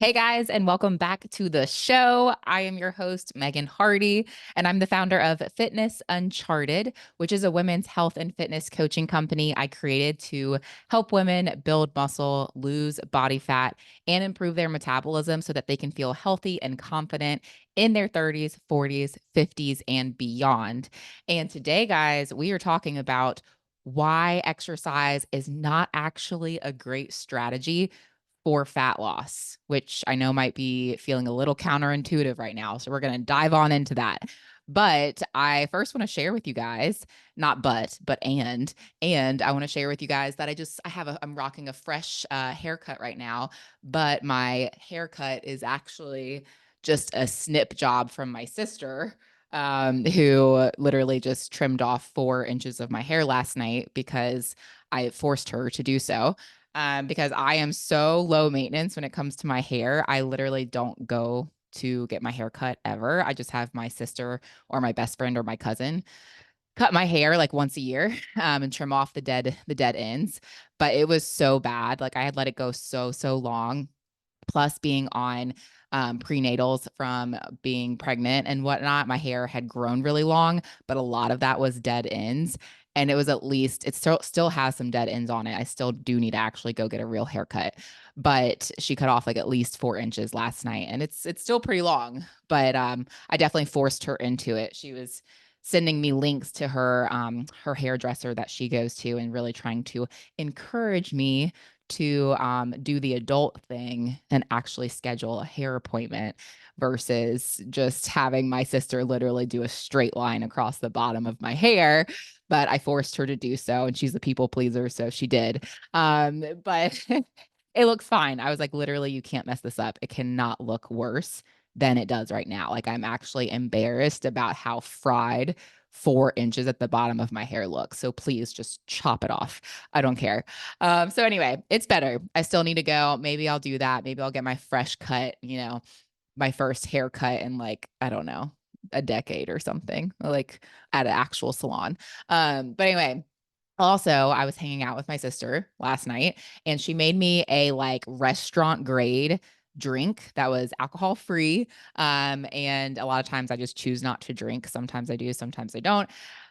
Hey guys, and welcome back to the show. I am your host, Megan Hardy, and I'm the founder of Fitness Uncharted, which is a women's health and fitness coaching company I created to help women build muscle, lose body fat, and improve their metabolism so that they can feel healthy and confident in their 30s, 40s, 50s, and beyond. And today, guys, we are talking about why exercise is not actually a great strategy for fat loss, which I know might be feeling a little counterintuitive right now. So we're going to dive on into that. But I first want to share with you guys, not but and I want to share with you guys that I'm rocking a fresh haircut right now, but my haircut is actually just a snip job from my sister, who literally just trimmed off 4 inches of my hair last night because I forced her to do so, because I am so low maintenance when it comes to my hair. I literally don't go to get my hair cut ever. I just have my sister or my best friend or my cousin cut my hair like once a year, and trim off the dead ends. But it was so bad. Like I had let it go so long, plus being on prenatals from being pregnant and whatnot. My hair had grown really long, but a lot of that was dead ends. And it still has some dead ends on it. I still do need to actually go get a real haircut. But she cut off like at least 4 inches last night. And it's still pretty long. But I definitely forced her into it. She was sending me links to her hairdresser that she goes to and really trying to encourage me to do the adult thing and actually schedule a hair appointment versus just having my sister literally do a straight line across the bottom of my hair. But I forced her to do so, and she's a people pleaser, so she did. But it looks fine. I was like, literally, you can't mess this up. It cannot look worse than it does right now. Like, I'm actually embarrassed about how fried 4 inches at the bottom of my hair looks. So please just chop it off. I don't care. So anyway, it's better. I still need to go. Maybe I'll do that. Maybe I'll get my fresh cut, my first haircut in like, I don't know, a decade or something, like at an actual salon. But anyway, also, I was hanging out with my sister last night and she made me a like restaurant grade drink that was alcohol free. And a lot of times I just choose not to drink. Sometimes I do, sometimes I don't.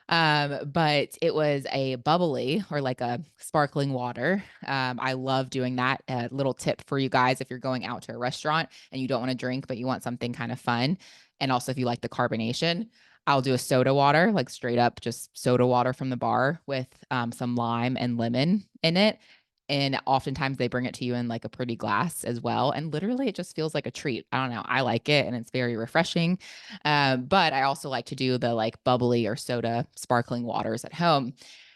But it was a bubbly or like a sparkling water. I love doing that. A little tip for you guys if you're going out to a restaurant and you don't want to drink, but you want something kind of fun. And also, if you like the carbonation, I'll do a soda water, like straight up just soda water from the bar with some lime and lemon in it. And oftentimes they bring it to you in like a pretty glass as well. And literally, it just feels like a treat. I don't know. I like it and it's very refreshing. But I also like to do the like bubbly or soda sparkling waters at home.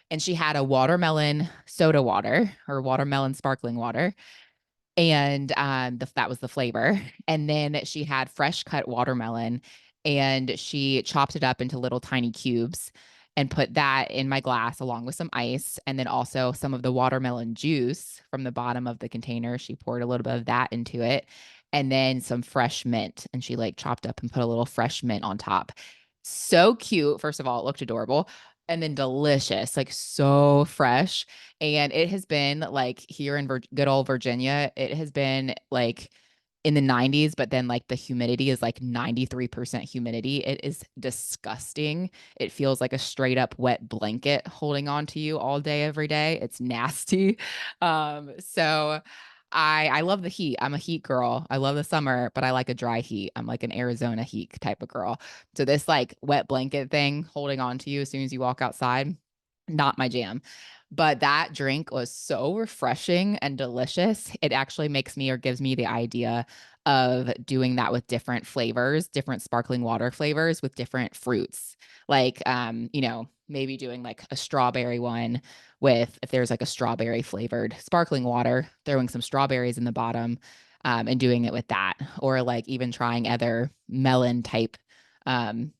And she had a watermelon soda water or watermelon sparkling water. And that was the flavor. And then she had fresh cut watermelon and she chopped it up into little tiny cubes and put that in my glass along with some ice. And then also some of the watermelon juice from the bottom of the container. She poured a little bit of that into it and then some fresh mint. And she like chopped up and put a little fresh mint on top. So cute. First of all, it looked adorable. And then delicious, like so fresh. And it has been like here in good old Virginia, it has been like in the 90s, but then like the humidity is like 93% humidity. It is disgusting. It feels like a straight up wet blanket holding on to you all day, every day. It's nasty. So I love the heat. I'm a heat girl. I love the summer, but I like a dry heat. I'm like an Arizona heat type of girl. So this like wet blanket thing holding on to you as soon as you walk outside, not my jam. But that drink was so refreshing and delicious. It actually makes me or gives me the idea of doing that with different flavors, different sparkling water flavors with different fruits. Like maybe doing like a strawberry one with if there's like a strawberry flavored sparkling water, throwing some strawberries in the bottom, and doing it with that, or like even trying other melon type um,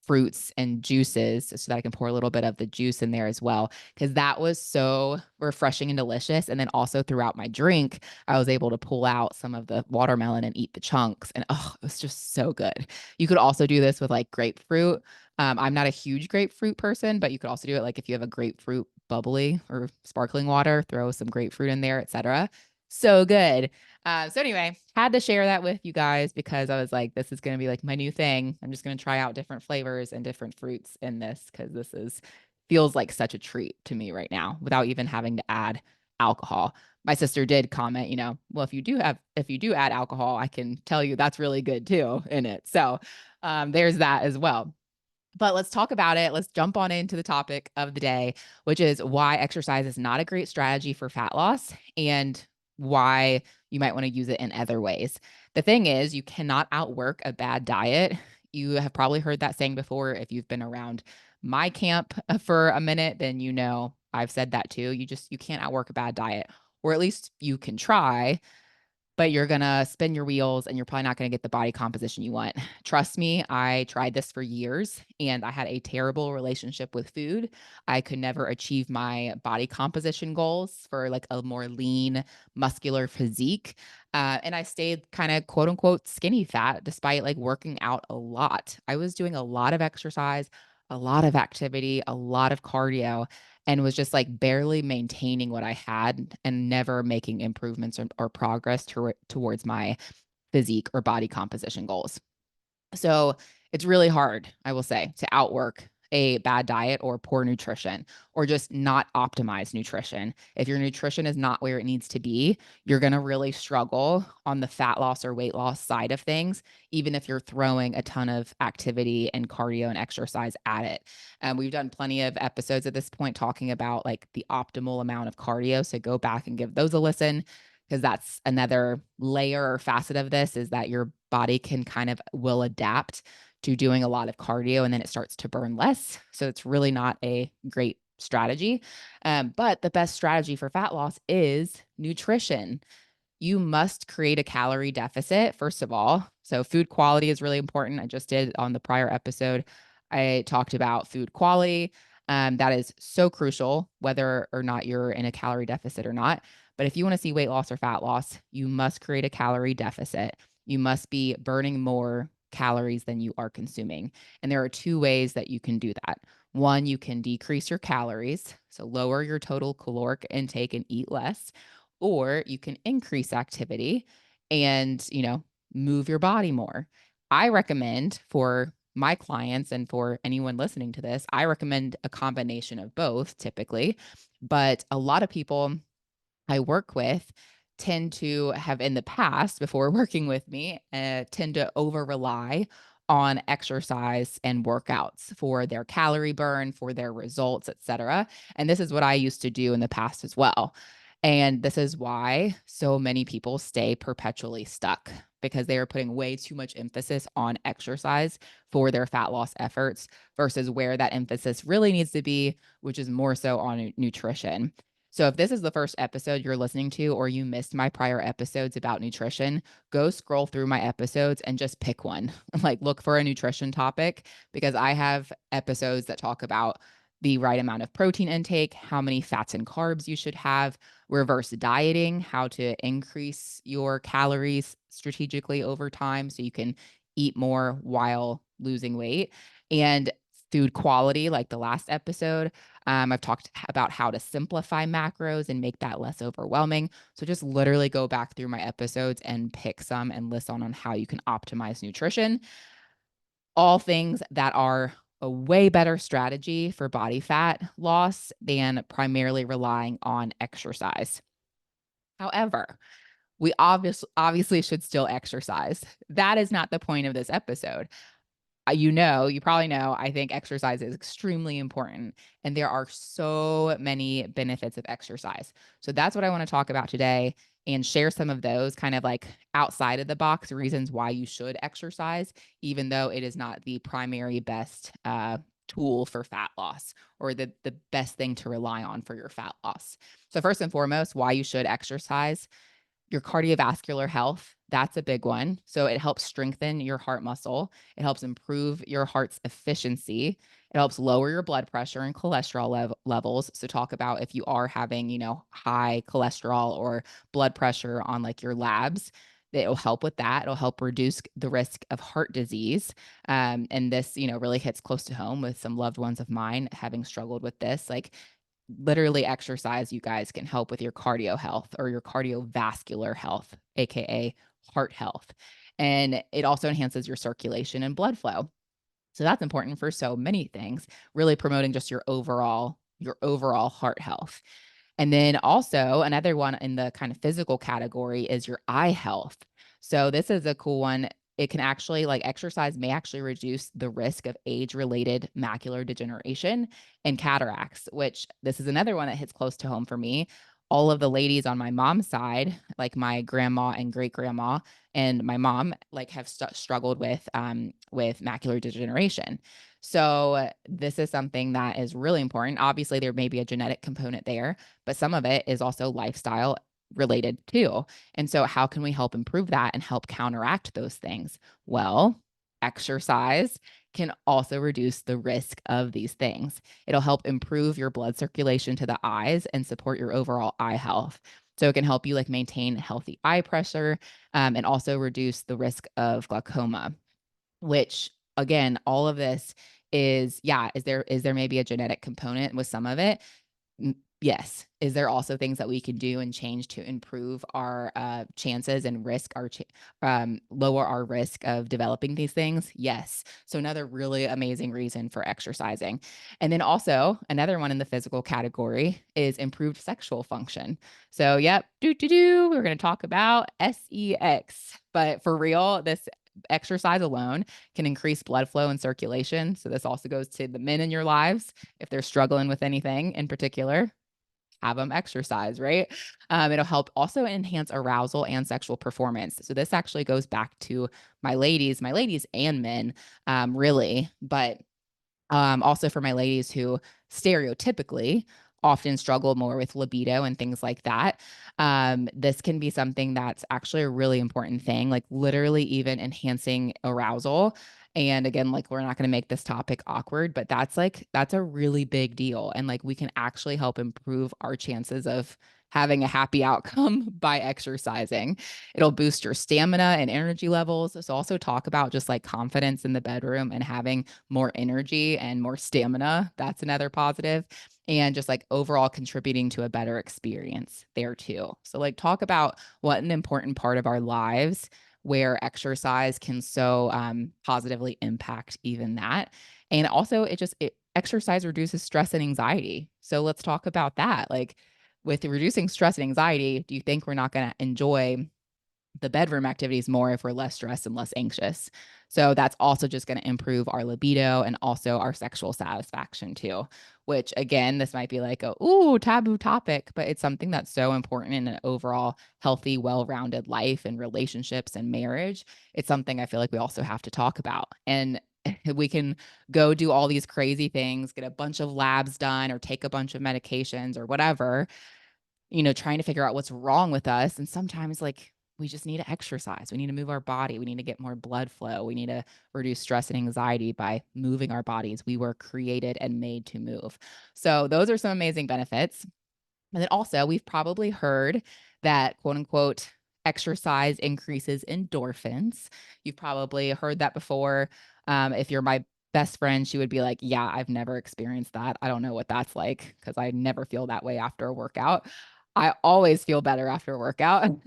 fruits and juices so that I can pour a little bit of the juice in there as well. Cause that was so refreshing and delicious. And then also throughout my drink, I was able to pull out some of the watermelon and eat the chunks. And oh, it was just so good. You could also do this with like grapefruit. I'm not a huge grapefruit person, but you could also do it like if you have a grapefruit bubbly or sparkling water, throw some grapefruit in there, etc. So good. So anyway, had to share that with you guys because I was like, this is going to be like my new thing. I'm just going to try out different flavors and different fruits in this because this is feels like such a treat to me right now without even having to add alcohol. My sister did comment, well, if you do add alcohol, I can tell you that's really good too in it. So there's that as well. But let's talk about it. Let's jump on into the topic of the day, which is why exercise is not a great strategy for fat loss and why you might want to use it in other ways. The thing is, you cannot outwork a bad diet. You have probably heard that saying before. If you've been around my camp for a minute, then I've said that too. You can't outwork a bad diet, or at least you can try, but you're going to spin your wheels and you're probably not going to get the body composition you want. Trust me, I tried this for years and I had a terrible relationship with food. I could never achieve my body composition goals for like a more lean, muscular physique. And I stayed kind of quote unquote skinny fat despite like working out a lot. I was doing a lot of exercise, a lot of activity, a lot of cardio, and was just like barely maintaining what I had and never making improvements or progress towards my physique or body composition goals. So it's really hard, I will say, to outwork a bad diet or poor nutrition or just not optimize nutrition. If your nutrition is not where it needs to be, you're going to really struggle on the fat loss or weight loss side of things, even if you're throwing a ton of activity and cardio and exercise at it. And we've done plenty of episodes at this point talking about like the optimal amount of cardio. So go back and give those a listen because that's another layer or facet of this is that your body can kind of will adapt to doing a lot of cardio and then it starts to burn less. So it's really not a great strategy. But the best strategy for fat loss is nutrition. You must create a calorie deficit, first of all. So, food quality is really important. I just did on the prior episode, I talked about food quality. That is so crucial, whether or not you're in a calorie deficit or not. But if you want to see weight loss or fat loss, you must create a calorie deficit. You must be burning more calories than you are consuming. And there are two ways that you can do that. One, you can decrease your calories, so lower your total caloric intake and eat less, or you can increase activity and, move your body more. I recommend for my clients and for anyone listening to this, I recommend a combination of both typically. But a lot of people I work with tend to have in the past before working with me tend to over rely on exercise and workouts for their calorie burn, for their results, etc. And this is what I used to do in the past as well. And this is why so many people stay perpetually stuck because they are putting way too much emphasis on exercise for their fat loss efforts versus where that emphasis really needs to be, which is more so on nutrition. So if this is the first episode you're listening to, or you missed my prior episodes about nutrition, go scroll through my episodes and just pick one. Like look for a nutrition topic because I have episodes that talk about the right amount of protein intake, how many fats and carbs you should have, reverse dieting, how to increase your calories strategically over time so you can eat more while losing weight, and food quality, like the last episode. I've talked about how to simplify macros and make that less overwhelming. So just literally go back through my episodes and pick some and listen on how you can optimize nutrition. All things that are a way better strategy for body fat loss than primarily relying on exercise. However, we obviously should still exercise. That is not the point of this episode. You probably know, I think exercise is extremely important and there are so many benefits of exercise. So that's what I want to talk about today and share some of those kind of like outside of the box reasons why you should exercise, even though it is not the primary best tool for fat loss or the best thing to rely on for your fat loss. So first and foremost, why you should exercise. Your cardiovascular health, that's a big one. So it helps strengthen your heart muscle. It helps improve your heart's efficiency. It helps lower your blood pressure and cholesterol levels. So talk about if you are having, high cholesterol or blood pressure on like your labs, it'll help with that. It'll help reduce the risk of heart disease. And this, really hits close to home with some loved ones of mine having struggled with this. Like literally exercise, you guys, can help with your cardio health or your cardiovascular health, aka heart health. And it also enhances your circulation and blood flow. So that's important for so many things, really promoting just your overall heart health. And then also another one in the kind of physical category is your eye health. So this is a cool one. It can actually, like, exercise may actually reduce the risk of age-related macular degeneration and cataracts, which this is another one that hits close to home for me. All of the ladies on my mom's side, like my grandma and great grandma and my mom, like, have struggled with macular degeneration. So this is something that is really important. Obviously, there may be a genetic component there, but some of it is also lifestyle related too. And so, how can we help improve that and help counteract those things? Well, exercise can also reduce the risk of these things. It'll help improve your blood circulation to the eyes and support your overall eye health. So it can help you, like, maintain healthy eye pressure, and also reduce the risk of glaucoma, which, again, all of this is, yeah, is there maybe a genetic component with some of it? Yes. Is there also things that we can do and change to improve our chances and lower our risk of developing these things? Yes. So another really amazing reason for exercising. And then also another one in the physical category is improved sexual function. So, yep, we're going to talk about sex. But for real, this exercise alone can increase blood flow and circulation. So this also goes to the men in your lives. If they're struggling with anything in particular, have them exercise, right? It'll help also enhance arousal and sexual performance. So this actually goes back to my ladies and men, really. But also for my ladies who stereotypically often struggle more with libido and things like that. This can be something that's actually a really important thing, like literally even enhancing arousal. And again, like, we're not going to make this topic awkward, but that's a really big deal. And like, we can actually help improve our chances of having a happy outcome by exercising. It'll boost your stamina and energy levels. So also talk about just like confidence in the bedroom and having more energy and more stamina. That's another positive. And just like overall contributing to a better experience there too. So, like, talk about what an important part of our lives where exercise can so positively impact even that. And also, exercise reduces stress and anxiety. So let's talk about that. Like, with reducing stress and anxiety, do you think we're not going to enjoy the bedroom activities more if we're less stressed and less anxious? So that's also just going to improve our libido and also our sexual satisfaction too, which, again, this might be like a ooh taboo topic, but it's something that's so important in an overall healthy, well-rounded life and relationships and marriage. It's something I feel like we also have to talk about. And we can go do all these crazy things, get a bunch of labs done or take a bunch of medications or whatever, trying to figure out what's wrong with us. And sometimes, like, we just need to exercise. We need to move our body. We need to get more blood flow. We need to reduce stress and anxiety by moving our bodies. We were created and made to move. So, those are some amazing benefits. And then also, we've probably heard that, quote unquote, exercise increases endorphins. You've probably heard that before. If you're my best friend, she would be like, yeah, I've never experienced that. I don't know what that's like because I never feel that way after a workout. I always feel better after a workout.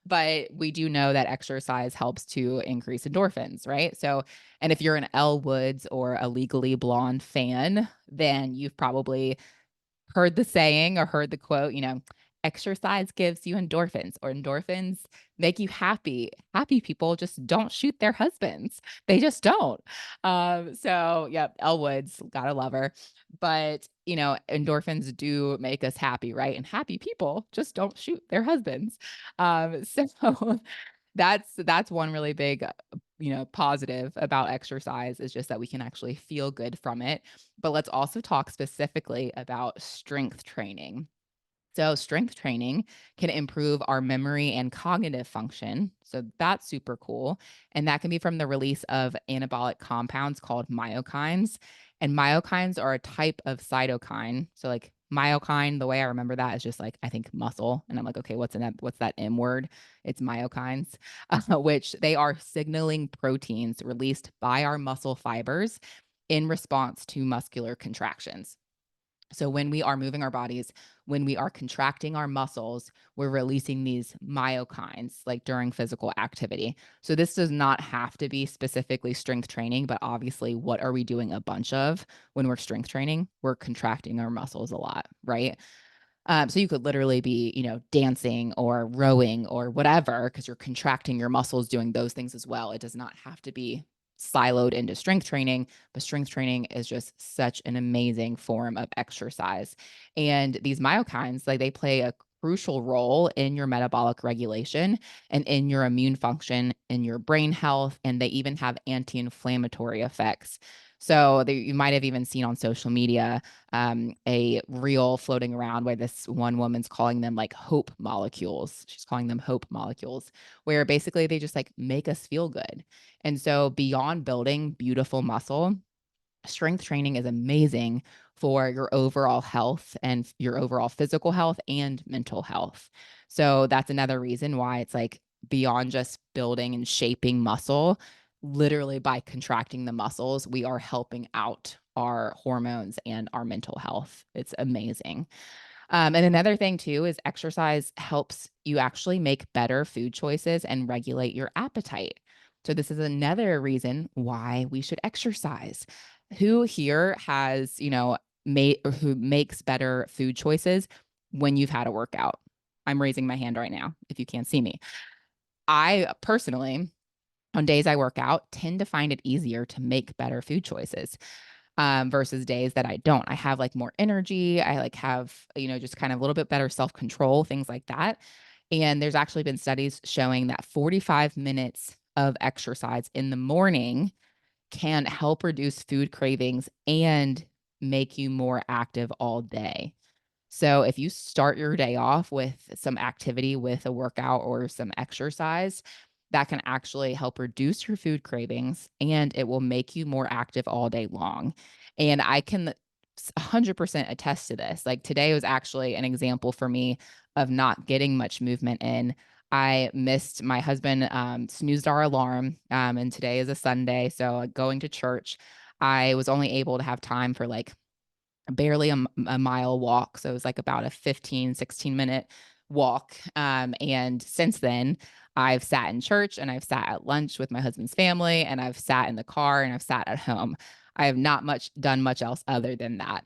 But we do know that exercise helps to increase endorphins, right? So, and if you're an Elle Woods or a Legally Blonde fan, then you've probably heard the saying or heard the quote, exercise gives you endorphins, or endorphins make you happy. Happy people just don't shoot their husbands. They just don't. So, yep, Elle Woods, gotta love her. But, endorphins do make us happy, right? And happy people just don't shoot their husbands. So that's one really big, positive about exercise, is just that we can actually feel good from it. But let's also talk specifically about strength training. So, strength training can improve our memory and cognitive function. So, that's super cool. And that can be from the release of anabolic compounds called myokines. And myokines are a type of cytokine. So, like, myokine, the way I remember that is just like, I think muscle. And I'm like, okay, what's that M word? It's myokines, which they are signaling proteins released by our muscle fibers in response to muscular contractions. So when we are moving our bodies, when we are contracting our muscles, we're releasing these myokines like during physical activity. So this does not have to be specifically strength training, but obviously what are we doing a bunch of when we're strength training? We're contracting our muscles a lot, right? So you could literally be, dancing or rowing or whatever, because you're contracting your muscles doing those things as well. It does not have to be siloed into strength training, but strength training is just such an amazing form of exercise. And these myokines, like they play a crucial role in your metabolic regulation and in your immune function, in your brain health, and they even have anti-inflammatory effects. So you might have even seen on social media a reel floating around where this one woman's calling them like hope molecules. She's calling them hope molecules, where basically they just like make us feel good. And so, beyond building beautiful muscle, strength training is amazing for your overall health and your overall physical health and mental health. So that's another reason why it's like beyond just building and shaping muscle, literally by contracting the muscles, we are helping out our hormones and our mental health. It's amazing. And another thing too is exercise helps you actually make better food choices and regulate your appetite. So this is another reason why we should exercise. Who here has, made or who makes better food choices when you've had a workout? I'm raising my hand right now if you can't see me. I personally, on days I work out, tend to find it easier to make better food choices versus days that I don't. I have like more energy. I like have, just kind of a little bit better self control, things like that. And there's actually been studies showing that 45 minutes of exercise in the morning can help reduce food cravings and make you more active all day. So if you start your day off with some activity, with a workout or some exercise, that can actually help reduce your food cravings and it will make you more active all day long. And I can 100% attest to this. Like today was actually an example for me of not getting much movement in. I missed my husband, snoozed our alarm, and today is a Sunday. So going to church, I was only able to have time for like barely a mile walk. So it was like about a 15, 16-minute walk. And since then, I've sat in church and I've sat at lunch with my husband's family and I've sat in the car and I've sat at home. I have not much done much else other than that.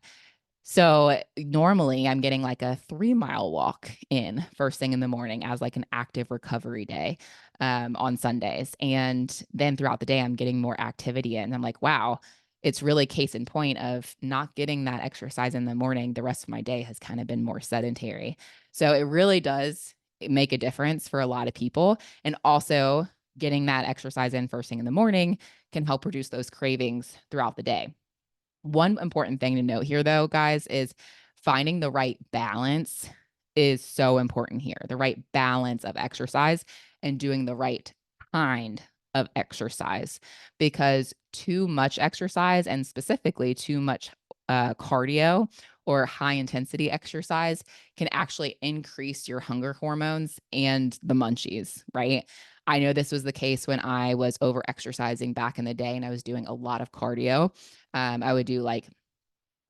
So normally I'm getting like a 3-mile walk in first thing in the morning as like an active recovery day on Sundays. And then throughout the day, I'm getting more activity in. I'm like, wow, it's really case in point of not getting that exercise in the morning. The rest of my day has kind of been more sedentary. So it really does make a difference for a lot of people. And also getting that exercise in first thing in the morning can help reduce those cravings throughout the day. One important thing to note here, though, guys, is finding the right balance is so important here. The right balance of exercise and doing the right kind of exercise because too much exercise and specifically too much cardio or high intensity exercise can actually increase your hunger hormones and the munchies, right? I know this was the case when I was over exercising back in the day and I was doing a lot of cardio. I would do like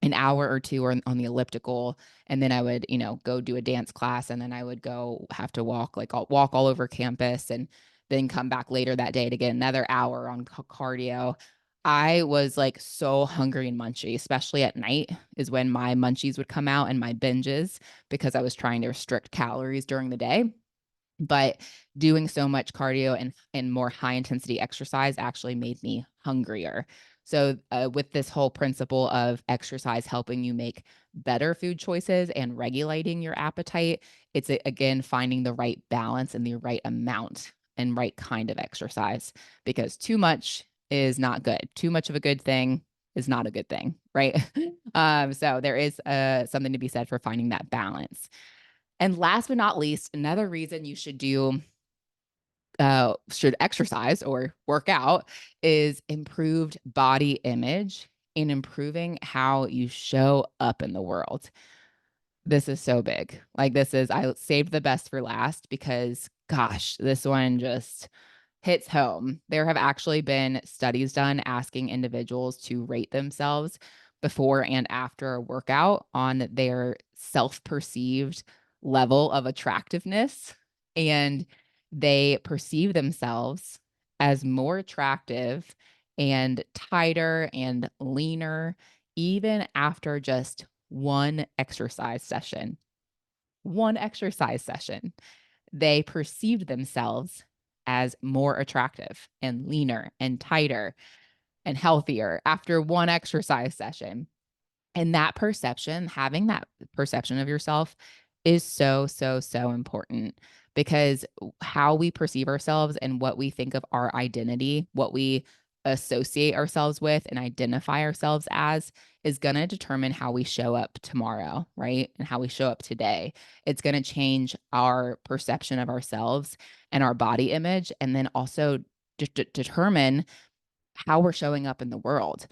an hour or two on the elliptical, and then I would, go do a dance class, and then I would go have to walk, like I'll walk all over campus and then come back later that day to get another hour on cardio. I was like so hungry and munchy, especially at night is when my munchies would come out and my binges because I was trying to restrict calories during the day. But doing so much cardio and more high intensity exercise actually made me hungrier. So, with this whole principle of exercise helping you make better food choices and regulating your appetite, it's again finding the right balance and the right amount and right kind of exercise because too much is not good. Too much of a good thing is not a good thing, right? So there is something to be said for finding that balance. And last but not least, another reason you should exercise or work out is improved body image and improving how you show up in the world. This is so big. Like I saved the best for last because gosh, this one just hits home. There have actually been studies done asking individuals to rate themselves before and after a workout on their self-perceived level of attractiveness, and they perceive themselves as more attractive and tighter and leaner even after just one exercise session. One exercise session. They perceived themselves as more attractive and leaner and tighter and healthier after one exercise session. And that perception, having that perception of yourself is so, so, so important, because how we perceive ourselves and what we think of our identity, what we associate ourselves with and identify ourselves as, is going to determine how we show up tomorrow, right? And how we show up today. It's going to change our perception of ourselves and our body image, and then also determine how we're showing up in the world.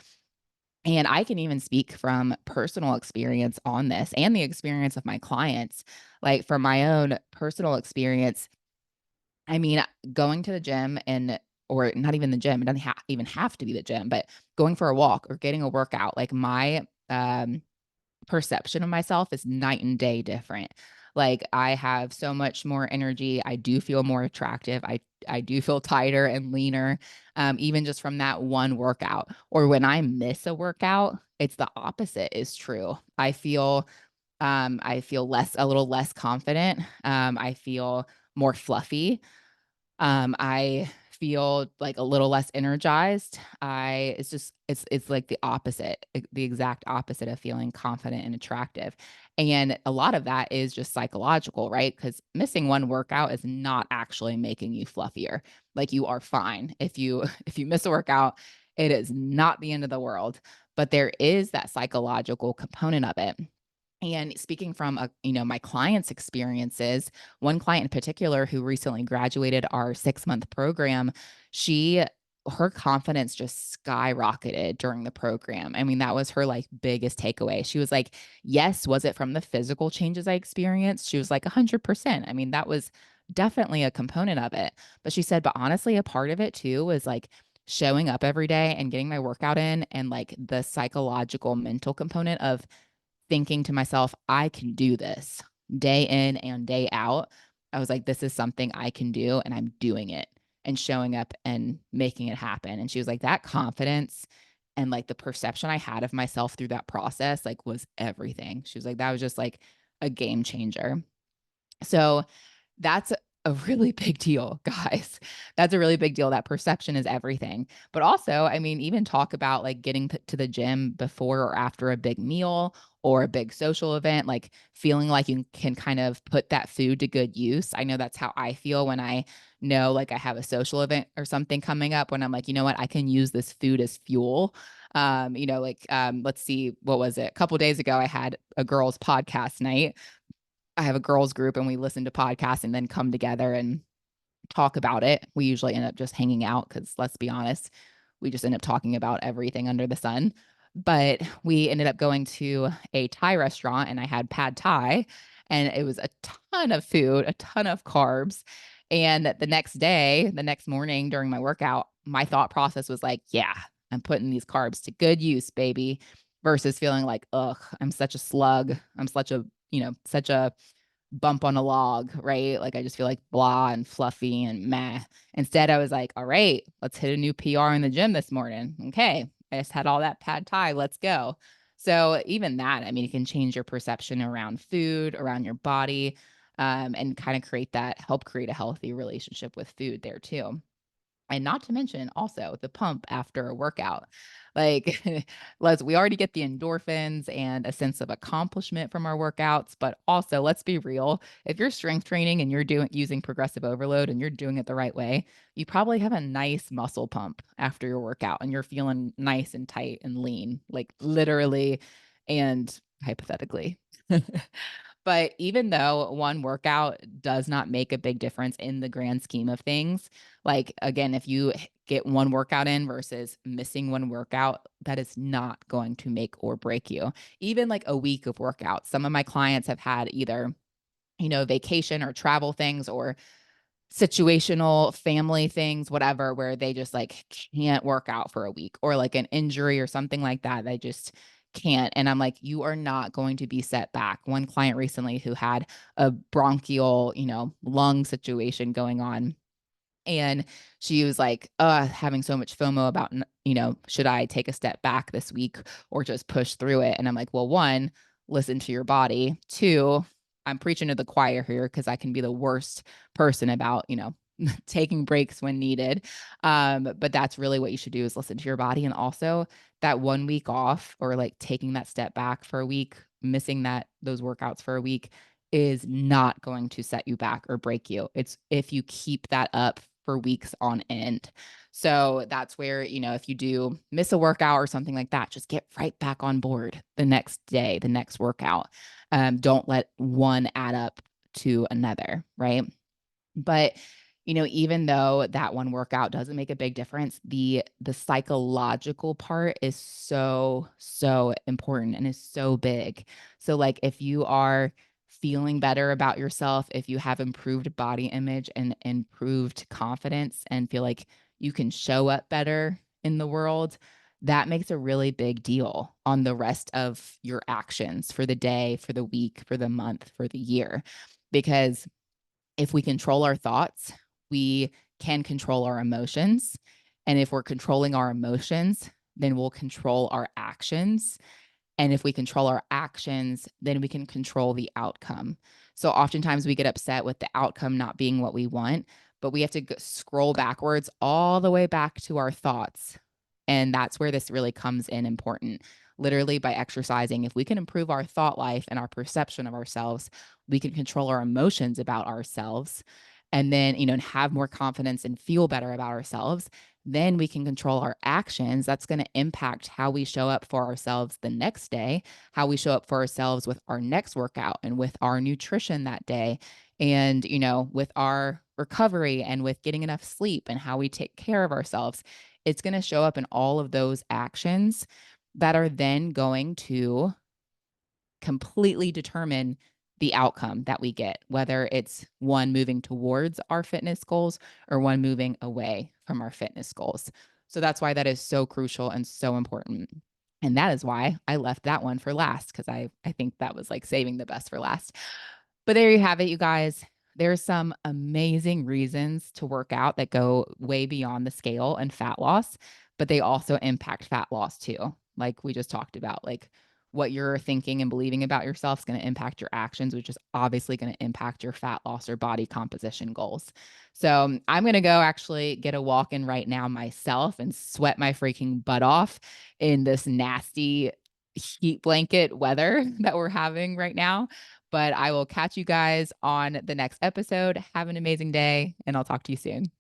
And I can even speak from personal experience on this and the experience of my clients. Like, from my own personal experience, I mean, going to the gym, and or not even the gym, it doesn't even have to be the gym, but going for a walk or getting a workout, like my perception of myself is night and day different. Like, I have so much more energy. I do feel more attractive. I do feel tighter and leaner, even just from that one workout. Or when I miss a workout, it's the opposite is true. I feel a little less confident. I feel more fluffy. I feel like a little less energized. It's like the opposite, the exact opposite of feeling confident and attractive. And a lot of that is just psychological, right? Because missing one workout is not actually making you fluffier. Like, you are fine. If you if you miss a workout, it is not the end of the world. But there is that psychological component of it. And speaking from my clients' experiences, one client in particular who recently graduated our 6-month program, she her confidence just skyrocketed during the program. I mean, that was her like biggest takeaway. She was like, "Yes, was it from the physical changes I experienced?" She was like, 100%. I mean, that was definitely a component of it. But she said, "But honestly, a part of it too was like showing up every day and getting my workout in, and like the psychological mental component of thinking to myself, I can do this day in and day out." I was like, this is something I can do, and I'm doing it and showing up and making it happen. And she was like, that confidence and like the perception I had of myself through that process, like, was everything. She was like, that was just like a game changer. So that's a really big deal, guys. That's a really big deal. That perception is everything. But also, I mean, even talk about like getting to the gym before or after a big meal or a big social event, like feeling like you can kind of put that food to good use. I know that's how I feel when I know like I have a social event or something coming up, when I'm like, you know what, I can use this food as fuel. Let's see, what was it? A couple days ago, I had a girls' podcast night. I have a girls group, and we listen to podcasts and then come together and talk about it. We usually end up just hanging out because, let's be honest, we just end up talking about everything under the sun. But we ended up going to a Thai restaurant, and I had pad Thai, and it was a ton of food, a ton of carbs. And the next morning during my workout, my thought process was like, yeah, I'm putting these carbs to good use, baby, versus feeling like, ugh, I'm such a slug. I'm such a bump on a log, right? Like, I just feel like blah and fluffy and meh. Instead, I was like, all right, let's hit a new PR in the gym this morning. Okay. I just had all that pad Thai. Let's go. So even that, I mean, it can change your perception around food, around your body, and kind of help create a healthy relationship with food there too. And not to mention also the pump after a workout. Like, we already get the endorphins and a sense of accomplishment from our workouts, but also, let's be real, if you're strength training and you're using progressive overload and you're doing it the right way, you probably have a nice muscle pump after your workout and you're feeling nice and tight and lean, like literally and hypothetically. But even though one workout does not make a big difference in the grand scheme of things, like, again, if you get one workout in versus missing one workout, that is not going to make or break you. Even like a week of workouts. Some of my clients have had either, vacation or travel things or situational family things, whatever, where they just like can't work out for a week, or like an injury or something like that. They just can't. And I'm like, you are not going to be set back. One client recently who had a bronchial, lung situation going on, and she was like, having so much FOMO about, should I take a step back this week or just push through it? And I'm like, well, one, listen to your body. Two, I'm preaching to the choir here because I can be the worst person about, taking breaks when needed. But that's really what you should do, is listen to your body. And also that 1 week off, or like taking that step back for a week, missing those workouts for a week, is not going to set you back or break you. It's if you keep that up for weeks on end. So that's where, if you do miss a workout or something like that, just get right back on board the next day, the next workout. Don't let one add up to another, right? But even though that one workout doesn't make a big difference, the psychological part is so important and is so big. So like if you are feeling better about yourself, if you have improved body image and improved confidence and feel like you can show up better in the world, that makes a really big deal on the rest of your actions for the day, for the week, for the month, for the year. Because if we control our thoughts, we can control our emotions. And if we're controlling our emotions, then we'll control our actions. And if we control our actions, then we can control the outcome. So oftentimes we get upset with the outcome not being what we want, but we have to scroll backwards all the way back to our thoughts. And that's where this really comes in important. Literally, by exercising, if we can improve our thought life and our perception of ourselves, we can control our emotions about ourselves, and then, have more confidence and feel better about ourselves. Then we can control our actions. That's going to impact how we show up for ourselves the next day, how we show up for ourselves with our next workout and with our nutrition that day, and, with our recovery and with getting enough sleep and how we take care of ourselves. It's going to show up in all of those actions that are then going to completely determine the outcome that we get, whether it's one moving towards our fitness goals or one moving away from our fitness goals. So that's why that is so crucial and so important. And that is why I left that one for last, because I think that was like saving the best for last. But there you have it, you guys. There's some amazing reasons to work out that go way beyond the scale and fat loss, but they also impact fat loss too. Like we just talked about, like what you're thinking and believing about yourself is going to impact your actions, which is obviously going to impact your fat loss or body composition goals. So I'm going to go actually get a walk in right now myself and sweat my freaking butt off in this nasty heat blanket weather that we're having right now. But I will catch you guys on the next episode. Have an amazing day, and I'll talk to you soon.